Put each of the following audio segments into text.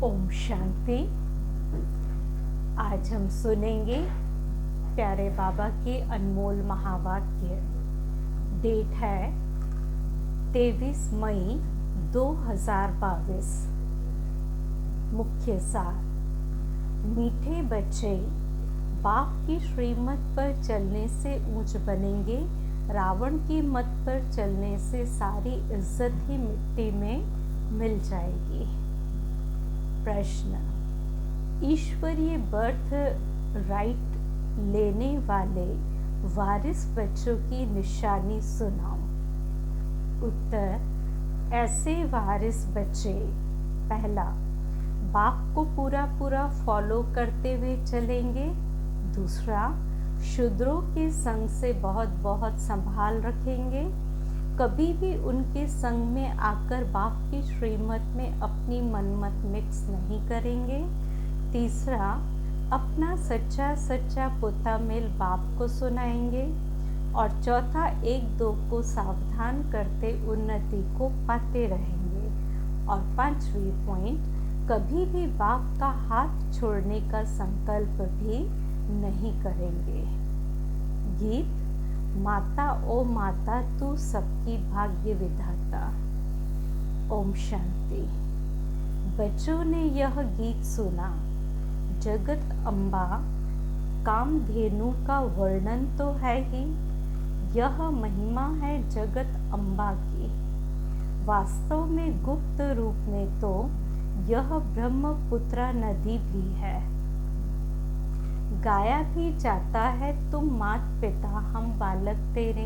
ओम शांति। आज हम सुनेंगे प्यारे बाबा के अनमोल महावाक्य। डेट है 23 मई 2022। मुख्य सार। मीठे बच्चे, बाप की श्रीमत पर चलने से ऊंच बनेंगे। रावण की मत पर चलने से सारी इज्जत ही मिट्टी में मिल जाएगी। प्रश्न। ईश्वरीय बर्थ राइट लेने वाले वारिस बच्चों की निशानी सुनाओ। उत्तर। ऐसे वारिस बच्चे, पहला, बाप को पूरा फॉलो करते हुए चलेंगे। दूसरा, शूद्रों के संग से बहुत संभाल रखेंगे। कभी भी उनके संग में आकर बाप की श्रीमत में अपनी मनमत मिक्स नहीं करेंगे। तीसरा, अपना सच्चा पोता मेल बाप को सुनाएंगे। और चौथा, एक दो को सावधान करते उन्नति को पाते रहेंगे। और पांचवी पॉइंट, कभी भी बाप का हाथ छोड़ने का संकल्प भी नहीं करेंगे। गीत। माता ओ माता तू सबकी भाग्य विधाता। ओम शांति। बच्चों ने यह गीत सुना। जगत अम्बा कामधेनु का वर्णन तो है ही, यह महिमा है जगत अम्बा की। वास्तव में गुप्त रूप में तो यह ब्रह्मपुत्रा नदी भी है। गाया भी जाता है, तुम मात पिता हम बालक तेरे।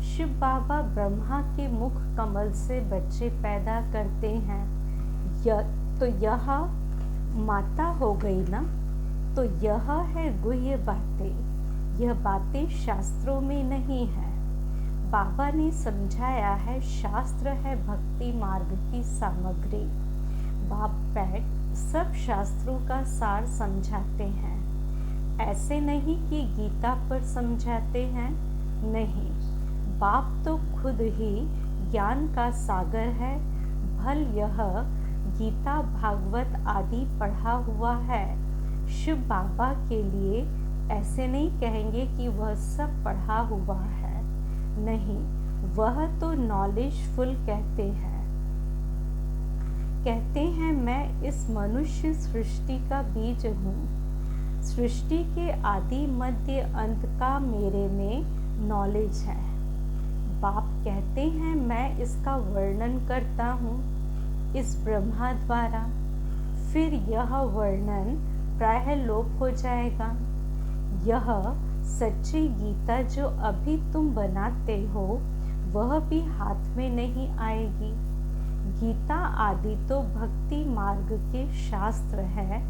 शिव बाबा ब्रह्मा के मुख कमल से बच्चे पैदा करते हैं। तो यह माता हो गई ना। तो यह है गुह्य बातें। यह बातें शास्त्रों में नहीं है। बाबा ने समझाया है, शास्त्र है भक्ति मार्ग की सामग्री। बाप बैठ सब शास्त्रों का सार समझाते हैं। ऐसे नहीं कि गीता पर समझाते हैं, नहीं। बाप तो खुद ही ज्ञान का सागर है। भल यह गीता भागवत आदि पढ़ा हुआ है। शिव बाबा के लिए ऐसे नहीं कहेंगे कि वह सब पढ़ा हुआ है, नहीं। वह तो नॉलेजफुल कहते हैं मैं इस मनुष्य सृष्टि का बीज हूँ। सृष्टि के आदि मध्य अंत का मेरे में नॉलेज है। बाप कहते हैं मैं इसका वर्णन करता हूँ इस ब्रह्मा द्वारा। फिर यह वर्णन प्रायः लोप हो जाएगा। यह सच्ची गीता जो अभी तुम बनाते हो, वह भी हाथ में नहीं आएगी। गीता आदि तो भक्ति मार्ग के शास्त्र है,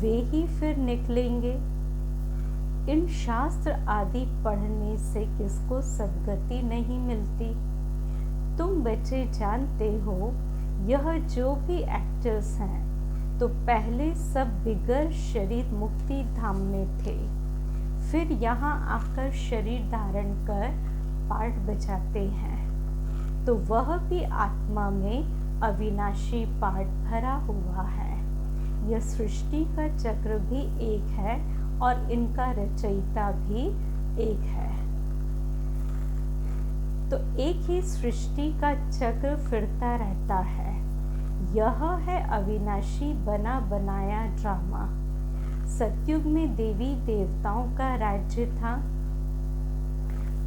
वे ही फिर निकलेंगे। इन शास्त्र आदि पढ़ने से किसको सद्गति नहीं मिलती। तुम बच्चे जानते हो, यह जो भी एक्टर्स हैं, तो पहले सब बिगर शरीर मुक्ति धाम में थे। फिर यहाँ आकर शरीर धारण कर पार्ट बजाते हैं। तो वह भी आत्मा में अविनाशी पार्ट भरा हुआ है। यह सृष्टि का चक्र भी एक है और इनका रचयिता भी एक है। तो एक ही सृष्टि का चक्र फिरता रहता है। यह है अविनाशी बना बनाया ड्रामा। सतयुग में देवी देवताओं का राज्य था।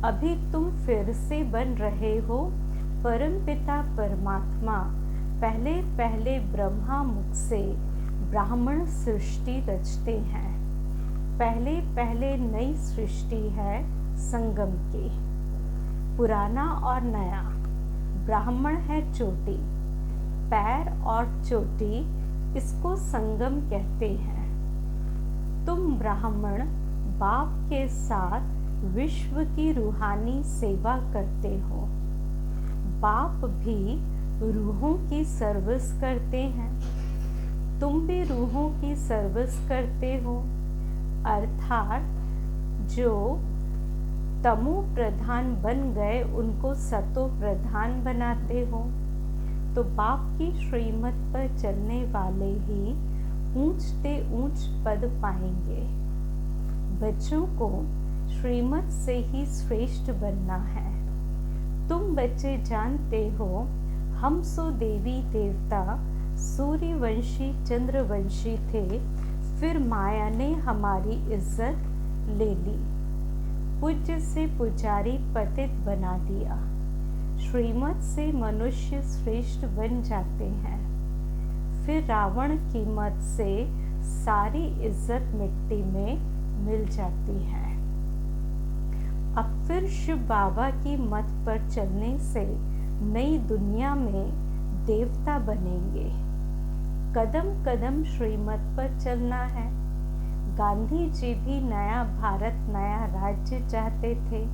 अभी तुम फिर से बन रहे हो परमपिता परमात्मा। पहले ब्रह्मा मुख से ब्राह्मण सृष्टि रचते हैं। पहले नई सृष्टि है संगम की। पुराना और नया। ब्राह्मण है चोटी, पैर और चोटी, इसको संगम कहते हैं। तुम ब्राह्मण बाप के साथ विश्व की रूहानी सेवा करते हो। बाप भी रूहों की सर्विस करते हैं। तुम भी रूहों की सर्विस करते हो। अर्थात जो तमो प्रधान बन गए उनको सतो प्रधान बनाते हो। तो बाप की श्रीमत पर चलने वाले ही ऊंच से ऊंच पद पाएंगे। बच्चों को श्रीमत से ही श्रेष्ठ बनना है। तुम बच्चे जानते हो, हम सो देवी देवता सूर्यवंशी चंद्रवंशी थे, फिर माया ने हमारी इज्जत ले ली, पूज्य से पुजारी पतित बना दिया। श्रीमत से मनुष्य श्रेष्ठ बन जाते हैं। फिर रावण की मत से सारी इज्जत मिट्टी में मिल जाती है। अब फिर शिव बाबा की मत पर चलने से नई दुनिया में देवता बनेंगे। कदम कदम श्रीमत पर चलना है। गांधी जी भी नया भारत, नया राज्य चाहते थे,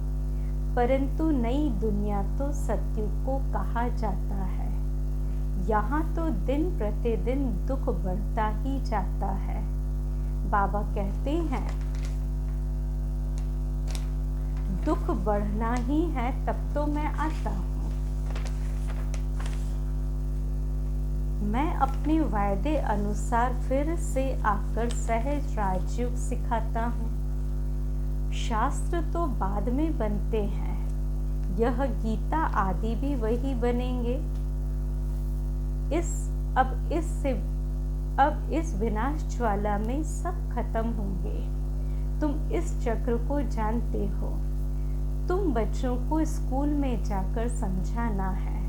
परंतु नई दुनिया तो सतयुग को कहा जाता है। यहाँ तो दिन प्रतिदिन दुख बढ़ता ही जाता है। बाबा कहते हैं, दुख बढ़ना ही है, तब तो मैं आता हूँ। मैं अपने वायदे अनुसार फिर से आकर सहज राजयोग सिखाता हूँ। शास्त्र तो बाद में बनते हैं, यह गीता आदि भी वही बनेंगे। अब इस विनाश ज्वाला में सब खत्म होंगे। तुम इस चक्र को जानते हो। तुम बच्चों को स्कूल में जाकर समझाना है।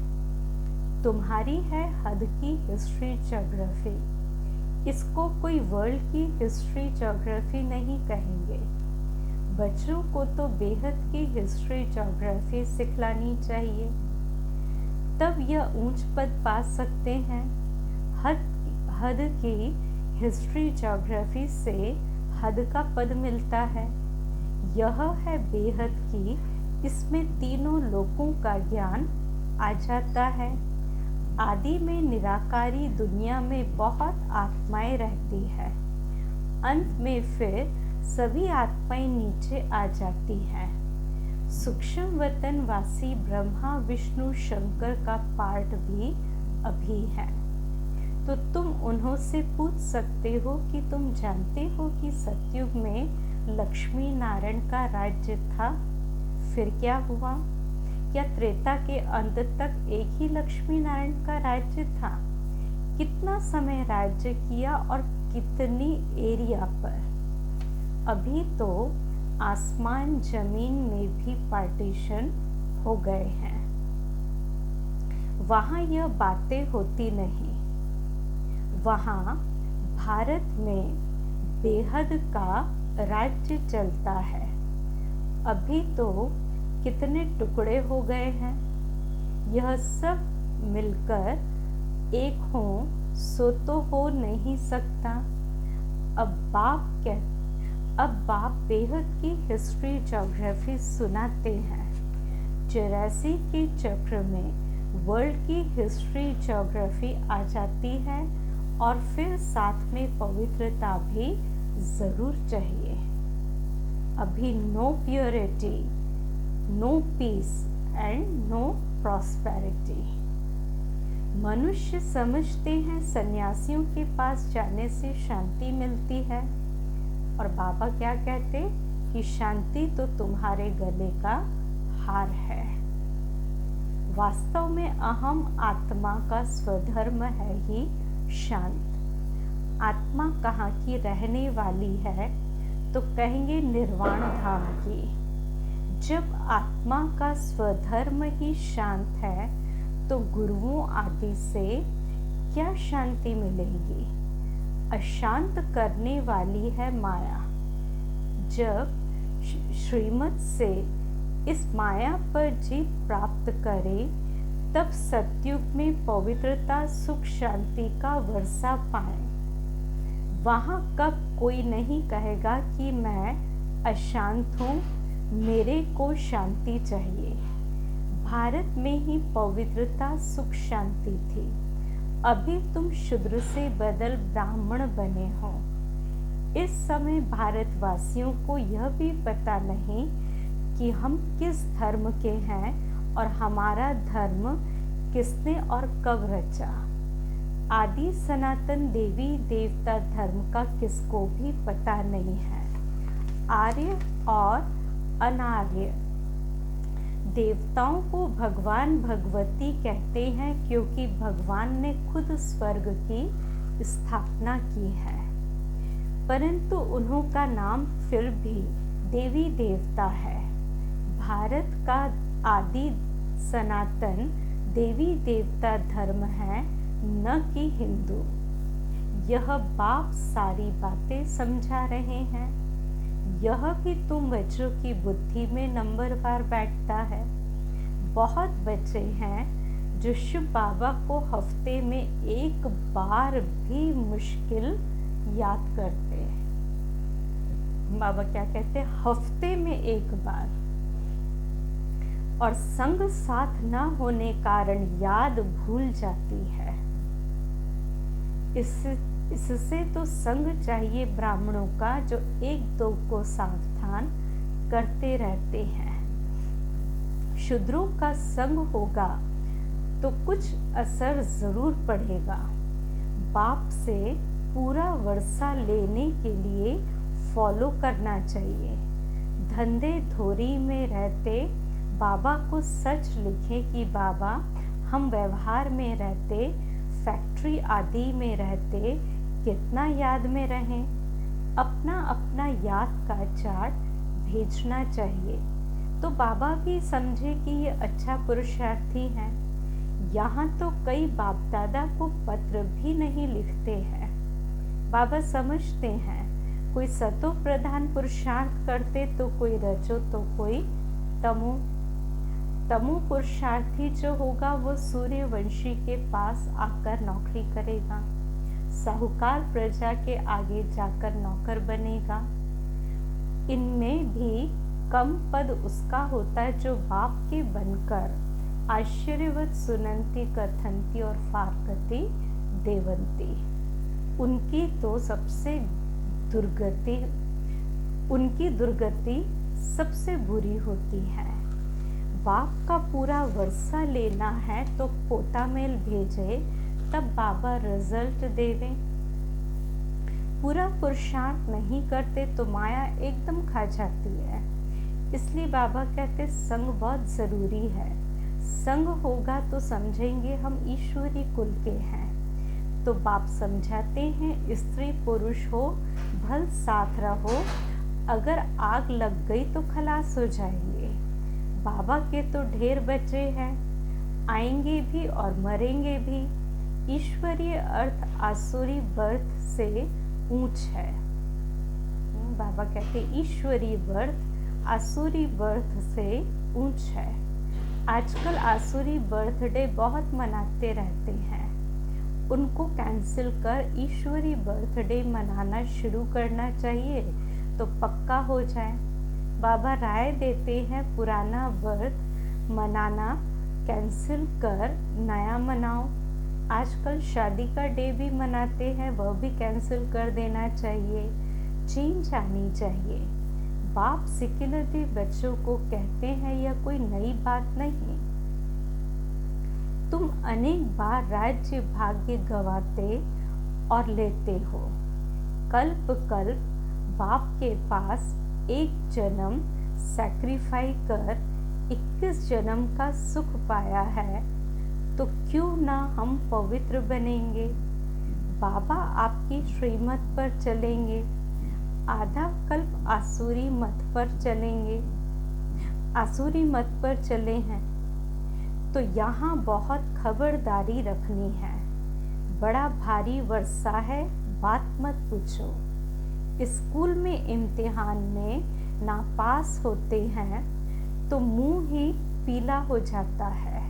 तुम्हारी है हद की हिस्ट्री ज्योग्राफी। इसको कोई वर्ल्ड की हिस्ट्री ज्योग्राफी नहीं कहेंगे। बच्चों को तो बेहद की हिस्ट्री ज्योग्राफी सिखलानी चाहिए, तब यह ऊंच पद पा सकते हैं। हद की हिस्ट्री ज्योग्राफी से हद का पद मिलता है। यह है बेहद की, इसमें तीनों लोकों का ज्ञान आ जाता है। आदि में निराकारी दुनिया में बहुत आत्माएं रहती है। अंत में फिर सभी आत्माएं नीचे आ जाती हैं। सूक्ष्म वतन वासी ब्रह्मा विष्णु शंकर का पार्ट भी अभी है। तो तुम उन्हों से पूछ सकते हो कि तुम जानते हो कि सतयुग में लक्ष्मी नारायण का राज्य था, फिर क्या हुआ? क्या त्रेता के अंत तक एक ही लक्ष्मी नारायण का राज्य था? कितना समय राज्य किया और कितनी एरिया पर? अभी तो आसमान जमीन में भी पार्टीशन हो गए हैं। वहाँ यह बातें होती नहीं। वहाँ भारत में बेहद का राज्य चलता है। अभी तो कितने टुकड़े हो गए हैं। यह सब मिलकर एक हो सो तो हो नहीं सकता। अब बाप बेहद की हिस्ट्री ज्योग्राफी सुनाते हैं। 84 के चक्र में वर्ल्ड की हिस्ट्री ज्योग्राफी आ जाती है और फिर साथ में पवित्रता भी ज़रूर चाहिए। अभी no purity, no peace and no prosperity. मनुष्य समझते हैं सन्यासियों के पास जाने से शांति मिलती है, और बाबा क्या कहते कि शांति तो तुम्हारे गले का हार है। वास्तव में अहम आत्मा का स्वधर्म है ही शांत। आत्मा कहाँ की रहने वाली है? तो कहेंगे निर्वाण धाम की। जब आत्मा का स्वधर्म ही शांत है तो गुरुओं आदि से क्या शांति मिलेगी? अशांत करने वाली है माया। जब श्रीमत से इस माया पर जीत प्राप्त करे, तब सतयुग में पवित्रता सुख शांति का वर्षा पाए। वहाँ कब कोई नहीं कहेगा कि मैं अशांत हूँ, मेरे को शांति चाहिए। भारत में ही पवित्रता सुख शांति थी। अभी तुम शूद्र से बदल ब्राह्मण बने हो। इस समय भारतवासियों को यह भी पता नहीं कि हम किस धर्म के हैं और हमारा धर्म किसने और कब रचा। आदि सनातन देवी देवता धर्म का किसको भी पता नहीं है। आर्य और अनार्य देवताओं को भगवान भगवती कहते हैं क्योंकि भगवान ने खुद स्वर्ग की स्थापना की है, परंतु उन्हों का नाम फिर भी देवी देवता है। भारत का आदि सनातन देवी देवता धर्म है, न कि हिंदू। यह बाप सारी बातें समझा रहे हैं। यह भी तुम बच्चों की बुद्धि में नंबरवार बैठता है। बहुत बच्चे हैं जो शिव बाबा को हफ्ते में एक बार भी मुश्किल याद करते हैं। बाबा क्या कहते हैं? हफ्ते में एक बार। और संग साथ न होने कारण याद भूल जाती है। इससे तो संग चाहिए ब्राह्मणों का, जो एक दो को सावधान करते रहते हैं। शूद्रों का संग होगा तो कुछ असर जरूर पड़ेगा। बाप से पूरा वर्षा लेने के लिए फॉलो करना चाहिए। धंधे धोरी में रहते बाबा को सच लिखे कि बाबा, हम व्यवहार में रहते, फैक्ट्री आदि में रहते, कितना याद में रहें। अपना अपना याद का चार्ट भेजना चाहिए तो बाबा भी समझे कि ये अच्छा पुरुषार्थी है। यहाँ तो कई बाप दादा को पत्र भी नहीं लिखते हैं। बाबा समझते हैं, कोई सतो प्रधान पुरुषार्थ करते तो कोई रजो तो कोई तमो। तमो पुरुषार्थी जो होगा वो सूर्यवंशी के पास आकर नौकरी करेगा। साहूकार प्रजा के आगे जाकर नौकर बनेगा। इनमें भी कम पद उसका होता है जो बाप के बनकर आश्चर्यवत सुनंती कथंती और फारकती देवंती। उनकी दुर्गति सबसे बुरी होती है। बाप का पूरा वर्षा लेना है तो पोता मेल भेजे, तब बाबा रिजल्ट देवे। पूरा पुरुषार्थ नहीं करते तो माया एकदम खा जाती है। इसलिए बाबा कहते संग बहुत जरूरी है। संग होगा तो समझेंगे हम ईश्वरी कुल के हैं। तो बाप समझाते हैं, स्त्री पुरुष हो भल साथ रहो, अगर आग लग गई तो खलास हो जाएंगे। बाबा के तो ढेर बच्चे हैं, आएंगे भी और मरेंगे भी। ईश्वरीय अर्थ आसुरी बर्थ से ऊंच है। बाबा कहते ईश्वरीय बर्थ आसुरी बर्थ से ऊंच है। आजकल आसुरी बर्थडे बहुत मनाते रहते हैं। उनको कैंसिल कर ईश्वरी बर्थडे मनाना शुरू करना चाहिए तो पक्का हो जाए। बाबा राय देते हैं, पुराना बर्थ मनाना कैंसिल कर नया मनाओ। आजकल शादी का डे भी मनाते हैं, वह भी कैंसिल कर देना चाहिए। चेंज आनी चाहिए। बाप सेक्युलरली बच्चों को कहते हैं, यह कोई नई बात नहीं। तुम अनेक बार राज्य भाग्य गवाते और लेते हो। कल्प कल्प बाप के पास एक जन्म सैक्रिफाइस कर 21 जन्म का सुख पाया है, तो क्यों ना हम पवित्र बनेंगे। बाबा आपकी श्रीमत पर चलेंगे, आधा कल्प आसुरी मत पर चलेंगे, आसुरी मत पर चले हैं तो यहाँ बहुत खबरदारी रखनी है। बड़ा भारी वर्षा है, बात मत पूछो। स्कूल में इम्तिहान में नापास होते हैं तो मुंह ही पीला हो जाता है।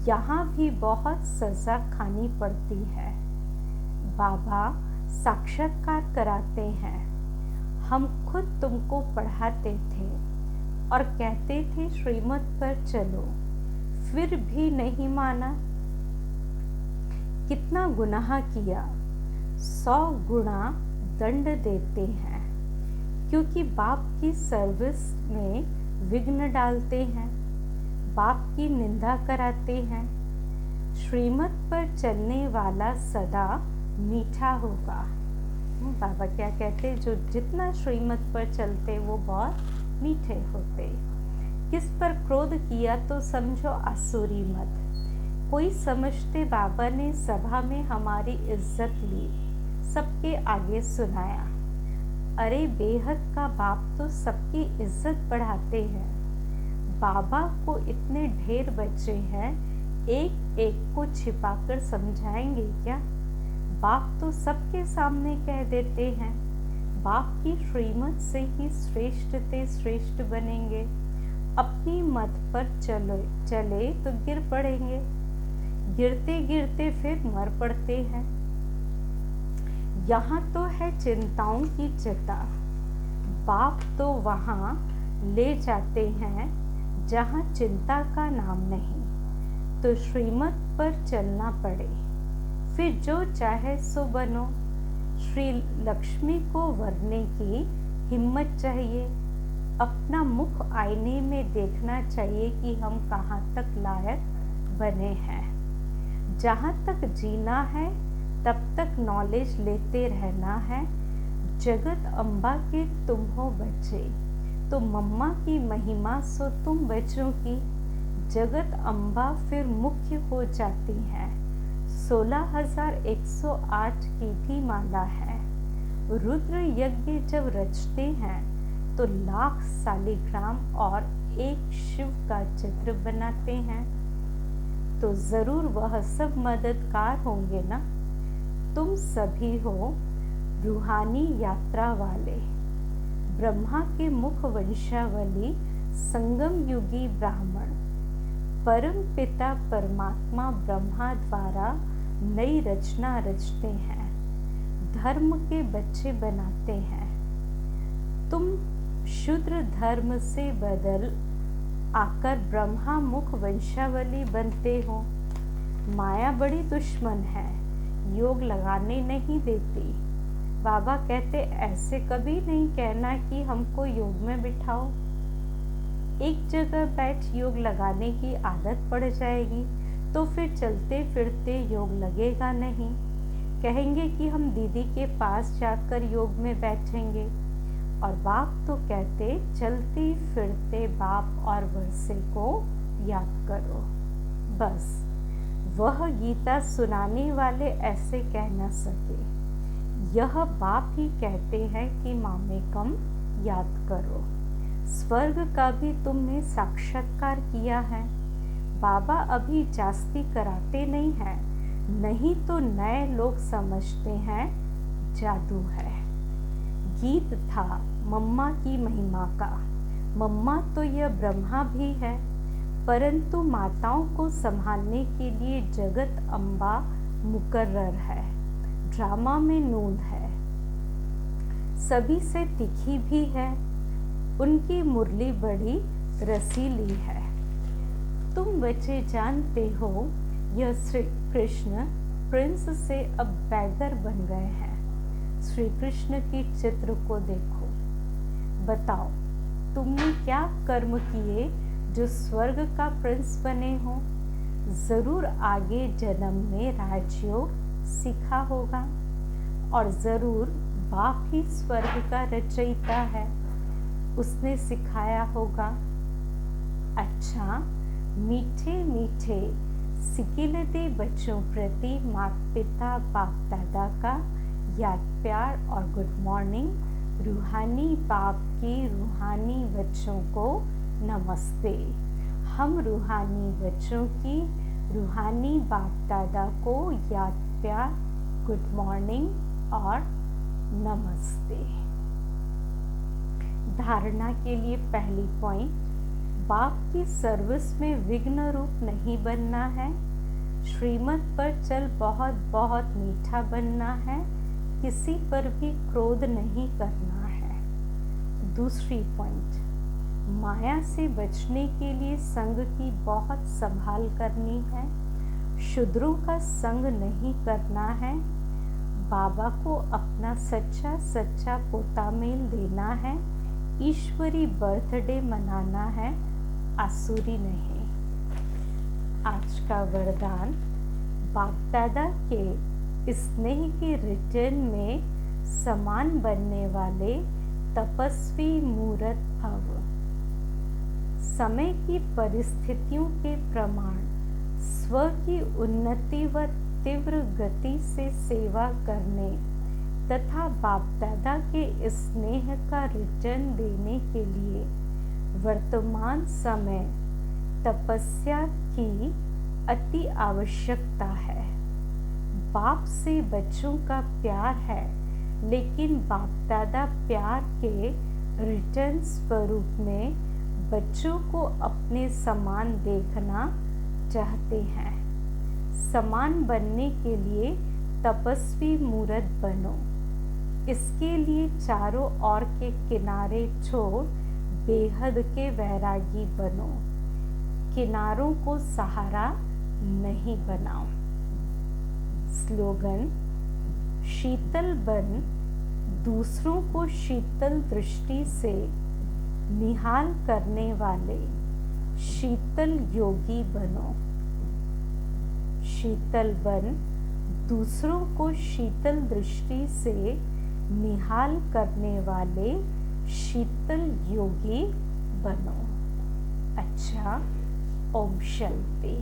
यहाँ भी बहुत सजा खानी पड़ती है। बाबा साक्षात्कार कराते हैं। हम खुद तुमको पढ़ाते थे और कहते थे श्रीमत पर चलो, फिर भी नहीं माना। कितना गुनाह किया, 100 गुना दंड देते हैं, क्योंकि बाप की सर्विस में विघ्न डालते हैं, बाप की निंदा कराते हैं। श्रीमत पर चलने वाला सदा मीठा होगा। बाबा क्या कहते, जो जितना श्रीमत पर चलते वो बहुत मीठे होते। किस पर क्रोध किया तो समझो आसुरी मत। कोई समझते बाबा ने सभा में हमारी इज्जत ली, सबके आगे सुनाया। अरे बेहद का बाप तो सबकी इज्जत बढ़ाते हैं। बाबा को इतने ढेर बच्चे हैं, एक एक को छिपाकर समझाएंगे क्या? बाप तो सबके सामने कह देते हैं। बाप की श्रीमत से ही श्रेष्ठ ते श्रेष्ठ बनेंगे। अपनी मत पर चले तो गिर पड़ेंगे, गिरते गिरते फिर मर पड़ते हैं। यहाँ तो है चिंताओं की चिता, बाप तो वहाँ ले जाते हैं जहाँ चिंता का नाम नहीं। तो श्रीमत पर चलना पड़े, फिर जो चाहे सो बनो। श्री लक्ष्मी को वरने की हिम्मत चाहिए। अपना मुख आईने में देखना चाहिए कि हम कहाँ तक लायक बने हैं। जहाँ तक जीना है तब तक नॉलेज लेते रहना है। जगत अम्बा के तुम हो बच्चे, तो मम्मा की महिमा सो तुम बच्चों की। जगत अम्बा फिर मुख्य हो जाती है। 16,108 की भी माला है। रुद्र यज्ञ जब रचते हैं तो लाख सालिग्राम और एक शिव का चित्र बनाते हैं। तो जरूर वह सब मददगार होंगे ना। तुम सभी हो रूहानी यात्रा वाले, ब्रह्मा के मुख वंशावली, संगम युगी ब्राह्मण। परम पिता परमात्मा ब्रह्मा द्वारा नई रचना रचते हैं, धर्म के बच्चे बनाते हैं। तुम शूद्र धर्म से बदल आकर ब्रह्मा मुख वंशावली बनते हो। माया बड़ी दुश्मन है, योग लगाने नहीं देती। बाबा कहते ऐसे कभी नहीं कहना कि हमको योग में बिठाओ। एक जगह बैठ योग लगाने की आदत पड़ जाएगी तो फिर चलते फिरते योग लगेगा नहीं। कहेंगे कि हम दीदी के पास जाकर योग में बैठेंगे। और बाप तो कहते चलते फिरते बाप और वर्षे को याद करो। बस वह गीता सुनाने वाले ऐसे कह न सके। यह बाप ही कहते हैं कि मामे कम याद करो। स्वर्ग का भी तुमने साक्षात्कार किया है। बाबा अभी जास्ती कराते नहीं हैं, नहीं तो नए लोग समझते हैं जादू है। गीत था मम्मा की महिमा का। मम्मा तो यह ब्रह्मा भी है, परंतु माताओं को संभालने के लिए जगत अम्बा मुकर्रर है। ड्रामा में नूंद है, सभी से तीखी भी है। उनकी मुरली बड़ी रसीली है। तुम बच्चे जानते हो यह श्री कृष्ण प्रिंस से अब बैगर बन गए हैं। श्री कृष्ण की चित्र को देखो, बताओ तुमने क्या कर्म किए जो स्वर्ग का प्रिंस बने हो। जरूर आगे जन्म में राजयोग सीखा होगा और जरूर बाप ही स्वर्ग का रचयिता है, उसने सिखाया होगा। अच्छा, मीठे मीठे सिकिलते बच्चों प्रति माता पिता बाप दादा का याद प्यार और गुड मॉर्निंग। रूहानी बाप की रूहानी बच्चों को नमस्ते। हम रूहानी बच्चों की रूहानी बाप दादा को याद प्यार, गुड मॉर्निंग और नमस्ते। धारणा के लिए पहली पॉइंट, बाप की सर्विस में विघ्न रूप नहीं बनना है। श्रीमत पर चल बहुत बहुत मीठा बनना है, किसी पर भी क्रोध नहीं करना है। दूसरी पॉइंट, माया से बचने के लिए संग की बहुत संभाल करनी है। शूद्रों का संग नहीं करना है। बाबा को अपना सच्चा सच्चा पोता मेल देना है। ईश्वरी बर्थडे मनाना है, आसुरी नहीं। आज का वरदान, बाप दादा के स्नेह के रिटर्न में समान बनने वाले तपस्वी मूर्त भव। समय की परिस्थितियों के प्रमाण स्व की उन्नति व तीव्र गति से सेवा करने तथा बाप दादा के स्नेह का रिटर्न देने के लिए वर्तमान समय तपस्या की अति आवश्यकता है। बाप से बच्चों का प्यार है, लेकिन बाप दादा प्यार के रिटर्न स्वरूप में बच्चों को अपने समान देखना चाहते हैं। समान बनने के लिए तपस्वी मूर्त बनो। इसके लिए चारों ओर के किनारे छोड़ बेहद के वैरागी बनो। किनारों को सहारा नहीं बनाओ। स्लोगन: शीतल बन दूसरों को शीतल दृष्टि से निहाल करने वाले शीतल योगी बनो। शीतल बन दूसरों को शीतल दृष्टि से निहाल करने वाले शीतल योगी बनो। अच्छा, ओम शांति।